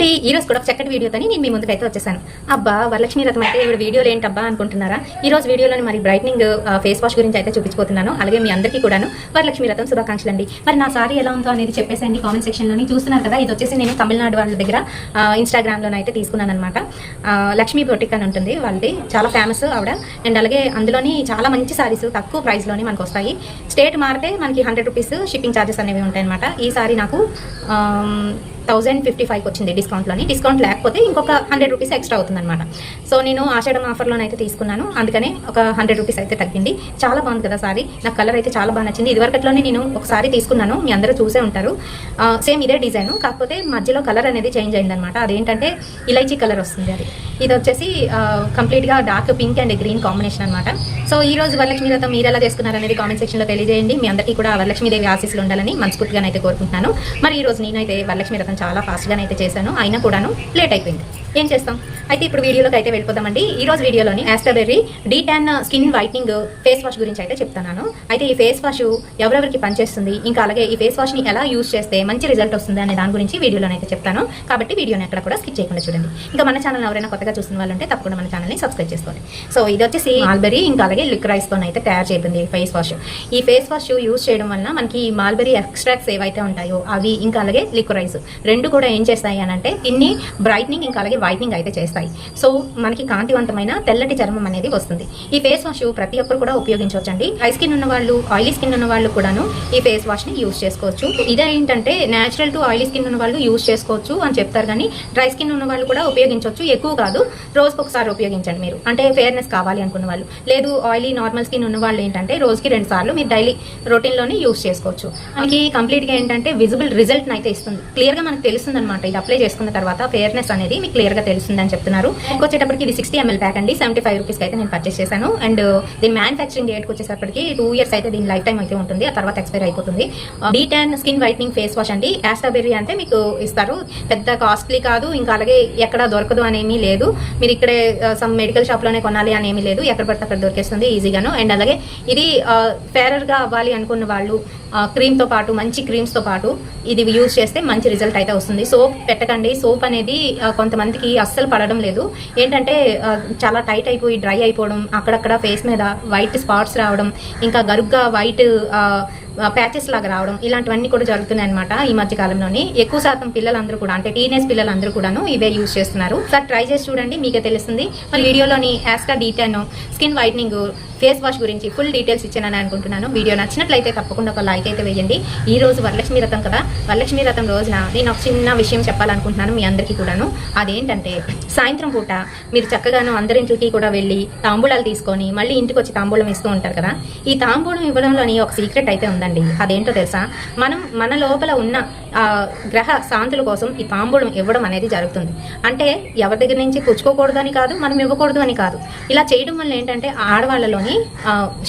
అండి ఈ రోజు కూడా చక్కటి వీడియోతోని నేను మీ ముందుకైతే వచ్చేసాను. అబ్బా వరలక్ష్మి రథం అయితే ఇప్పుడు వీడియోలు ఏంటబ్బా అనుకుంటున్నారా? ఈ రోజు వీడియోలోని మరి బ్రైట్నింగ్ ఫేస్ వాష్ గురించి అయితే చూపించబోతున్నాను. అలాగే మీ అందరికీ కూడాను వరలక్ష్మి రథం శుభాకాంక్షలు అండి. మరి నా సారీ ఎలా ఉందో అనేది చెప్పేసండి కామెంట్ సెక్షన్ లోని. చూస్తున్నారు కదా, ఇది వచ్చేసి నేను తమిళనాడు వాళ్ళ దగ్గర ఇన్స్టాగ్రామ్ లోనే అయితే తీసుకున్నాను అనమాట. లక్ష్మీ బొటిక్ అని ఉంటుంది వాళ్ళది, చాలా ఫేమస్ ఆవిడ. అండ్ అలాగే అందులోని చాలా మంచి సారీస్ తక్కువ ప్రైస్ లోని మనకు వస్తాయి. స్టేట్ మారితే మనకి 100 రూపీస్ షిప్పింగ్ ఛార్జెస్ అనేవి ఉంటాయి అనమాట. ఈ సారీ నాకు 1055 వచ్చింది డిస్కౌంట్లోని. డిస్కౌంట్ లేకపోతే ఇంకొక 100 రూపీస్ ఎక్స్ట్రా అవుతుంది అనమాట. సో నేను ఆషాఢం ఆఫర్లోనైతే తీసుకున్నాను, అందుకనే ఒక 100 రూపీస్ అయితే తగ్గింది. చాలా బాగుంది కదా సారీ, నాకు కలర్ అయితే చాలా బాగా నచ్చింది. ఇదివరకట్లోనే నేను ఒక సారీ తీసుకున్నాను, మీ అందరూ చూసే ఉంటారు. సేమ్ ఇదే డిజైన్, కాకపోతే మధ్యలో కలర్ అనేది చేంజ్ అయిందనమాట. అదేంటంటే ఇలైచీ కలర్ వస్తుంది. ఇది వచ్చేసి కంప్లీట్గా dark pink and green combination అనమాట. సో ఈ రోజు వరలక్ష్మి రథం మీరు ఎలా చేసుకున్నారు అనేది కామెంట్ సెక్షన్లో తెలియజేయండి. మీ అందరికీ కూడా వరలక్ష్మీదేవి ఆశీస్సులు ఉండాలని మనస్ఫూర్తిగానైతే కోరుకుంటున్నాను. మరి ఈ రోజు నేనైతే వరలక్ష్మి రథం చాలా ఫాస్ట్గానైతే చేశాను, అయినా కూడాను లేట్ అయిపోయింది. ఏం చేస్తాం, అయితే ఇప్పుడు వీడియోలోకి అయితే వెళ్ళిపోదామండి. ఈ రోజు వీడియోలోని strawberry detan skin whitening face wash గురించి అయితే చెప్తాను. అయితే ఈ ఫేస్ వాష్ ఎవరెవరికి పనిచేస్తుంది, ఇంకా అలాగే ఈ ఫేస్ వాష్ని ఎలా యూజ్ చేస్తే మంచి రిజల్ట్ వస్తుంది అనే దాని గురించి వీడియోలోనైతే చెప్తాను. కాబట్టి వీడియోని ఎక్కడ కూడా స్కిప్ చేయకుండా చూడండి. ఇంకా మన ఛానల్ ఎవరైనా కొత్తగా చూస్తున్న వాళ్ళు ఉంటే తప్పకుండా మన ఛానల్ని సబ్స్క్రైబ్ చేసుకోండి. సో ఇది వచ్చేసి మాల్బెరీ ఇంకా అలాగే లిక్రైస్తో అయితే తయారు చేయబడింది ఫేస్ వాష్. ఈ ఫేస్ వాష్ యూజ్ చేయడం వలన మనకి మాల్బెరీ ఎక్స్ట్రాక్ట్స్ ఏవైతే ఉంటాయో అవి ఇంకా అలాగే లిక్రైస్ రెండు కూడా ఏం చేస్తాయి అని అంటే ఇన్ని బ్రైట్నింగ్ ఇంకా అలాగే వైట్నింగ్ అయితే చేస్తాయి. సో మనకి కాంతివంతమైన తెల్లటి చర్మం అనేది వస్తుంది. ఈ ఫేస్ వాష్ ప్రతి ఒక్కరు కూడా ఉపయోగించవచ్చండి. డ్రై స్కిన్ ఉన్న వాళ్ళు, ఆయిలీ స్కిన్ ఉన్న వాళ్ళు కూడాను ఈ ఫేస్ వాష్ ని యూజ్ చేసుకోవచ్చు. ఇదేంటంటే నేచురల్ టు ఆయిలీ స్కిన్ ఉన్న వాళ్ళు యూజ్ చేసుకోవచ్చు అని చెప్తారు, కానీ డ్రై స్కిన్ ఉన్న వాళ్ళు కూడా ఉపయోగించవచ్చు. ఎక్కువ కాదు, రోజుకి ఒకసారి ఉపయోగించండి మీరు, అంటే ఫేర్నెస్ కావాలి అనుకున్న వాళ్ళు. లేదు ఆయిలీ నార్మల్ స్కిన్ ఉన్న వాళ్ళు ఏంటంటే రోజుకి 2 సార్లు మీరు డైలీ రొటీన్ లోనే యూజ్ చేసుకోవచ్చు. మనకి కంప్లీట్ గా ఏంటంటే విజిబుల్ రిజల్ట్ అయితే ఇస్తుంది, క్లియర్ గా మనకు తెలుస్తుంది అనమాట. ఇది అప్లై చేసుకున్న తర్వాత ఫేర్నెస్ అనేది మీకు క్లియర్ గా తెలుస్తుంది అని చెప్తున్నారు. వచ్చేటప్పటికి ఇది 60 ml ప్యాక్ అండి, 75 రూపీస్ అయితే నేను పర్చేస్ చేశాను. అండ్ దీని మ్యానుఫ్యాక్చరింగ్ డేట్ వచ్చేసరికి 2 ఇయర్స్ అయితే దీని లైఫ్ టైం అయితే ఉంటుంది, ఆ తర్వాత ఎక్స్పైర్ అయిపోతుంది. D-Tan skin whitening face wash అండి. ఆస్ట్రాబెర్రీ అంటే మీకు ఇస్తారు, పెద్ద కాస్ట్లీ కాదు, ఇంకా అలాగే ఎక్కడ దొరకదు అనేమీ లేదు. మీరు ఇక్కడే సమ్ మెడికల్ షాప్ లోనే కొనాలి అనేమీ లేదు, ఎక్కడ పడితే అక్కడ దొరికేస్తుంది ఈజీగాను. అండ్ అలాగే ఇది ఫేరర్ గా అవ్వాలి అనుకున్న వాళ్ళు క్రీమ్ తో పాటు, మంచి క్రీమ్స్ తో పాటు ఇది యూజ్ చేస్తే మంచి రిజల్ట్ అయితే వస్తుంది. సోప్ పెట్టకండి, సోప్ అనేది కొంతమందికి అస్సలు పడడం లేదు. ఏంటంటే చాలా టైట్ అయిపోయి డ్రై అయిపోవడం, అక్కడక్కడ ఫేస్ మీద వైట్ స్పాట్స్ రావడం, ఇంకా గరుగ్గా వైట్ ప్యాచెస్ లాగా రావడం, ఇలాంటివన్నీ కూడా జరుగుతున్నాయి అనమాట ఈ మధ్య కాలంలోని. ఎక్కువ శాతం పిల్లలందరూ కూడా, అంటే టీనేజ్ పిల్లలందరూ కూడాను ఇవే యూజ్ చేస్తున్నారు. సార్ ట్రై చేసి చూడండి, మీకే తెలుస్తుంది. మరి వీడియోలోని ఆస్ట్రా detan skin whitening face wash గురించి ఫుల్ డీటెయిల్స్ ఇచ్చానని అనుకుంటున్నాను. వీడియో నచ్చినట్లయితే తప్పకుండా ఒక లైక్ అయితే వేయండి. ఈ రోజు వరలక్ష్మి రథం కదా, వరలక్ష్మి రథం రోజున నేను ఒక చిన్న విషయం చెప్పాలనుకుంటున్నాను మీ అందరికీ కూడాను. అదేంటంటే సాయంత్రం పూట మీరు చక్కగాను అందరింటికి కూడా వెళ్ళి తాంబూలాలు తీసుకొని మళ్ళీ ఇంటికి వచ్చి తాంబూలం ఇస్తూ ఉంటారు కదా. ఈ తాంబూలం ఇవ్వడంలోని ఒక సీక్రెట్ అయితే ఉందండి. అదేంటో తెలుసా? మన లోపల ఉన్న గ్రహ శాంతుల కోసం ఈ తాంబూలం ఇవ్వడం అనేది జరుగుతుంది. అంటే ఎవరి దగ్గర నుంచి పుచ్చుకోకూడదు అని కాదు, మనం ఇవ్వకూడదు అని కాదు. ఇలా చేయడం వల్ల ఏంటంటే ఆడవాళ్ళలోని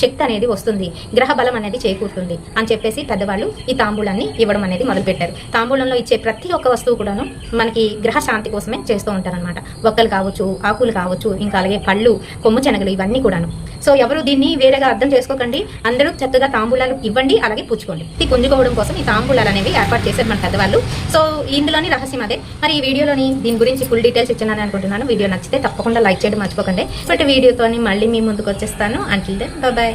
శక్తి అనేది వస్తుంది, గ్రహ బలం అనేది చేకూరుతుంది అని చెప్పేసి పెద్దవాళ్ళు ఈ తాంబూలాన్ని ఇవ్వడం అనేది మొదలుపెట్టారు. తాంబూలంలో ఇచ్చే ప్రతి ఒక్క వస్తువు కూడాను మనకి గ్రహ శాంతి కోసమే చేస్తూ ఉంటారనమాట. ఒక్కలు కావచ్చు, ఆకులు కావచ్చు, ఇంకా అలాగే పళ్ళు, కొమ్ము శనగలు, ఇవన్నీ కూడాను. సో ఎవరు దీన్ని వేరేగా అర్థం చేసుకోకండి, అందరూ చక్కగా తాంబూలాలు ఇవ్వండి, అలాగే పుచ్చుకోండి. ఇది పుంజుకోవడం కోసం ఈ తాంబూలాలు అనేవి ఏర్పాటు చేశారు మన పెద్దవాళ్ళు. సో ఇందులోని రహస్యం అదే. మరి ఈ వీడియోలోని దీని గురించి ఫుల్ డీటెయిల్స్ ఇచ్చానని అనుకుంటున్నాను. వీడియో నచ్చితే తప్పకుండా లైక్ చేయడం మర్చిపోకండి. బట్ వీడియోతో మళ్ళీ మీ ముందుకు వచ్చేస్తాను. Until then bye by.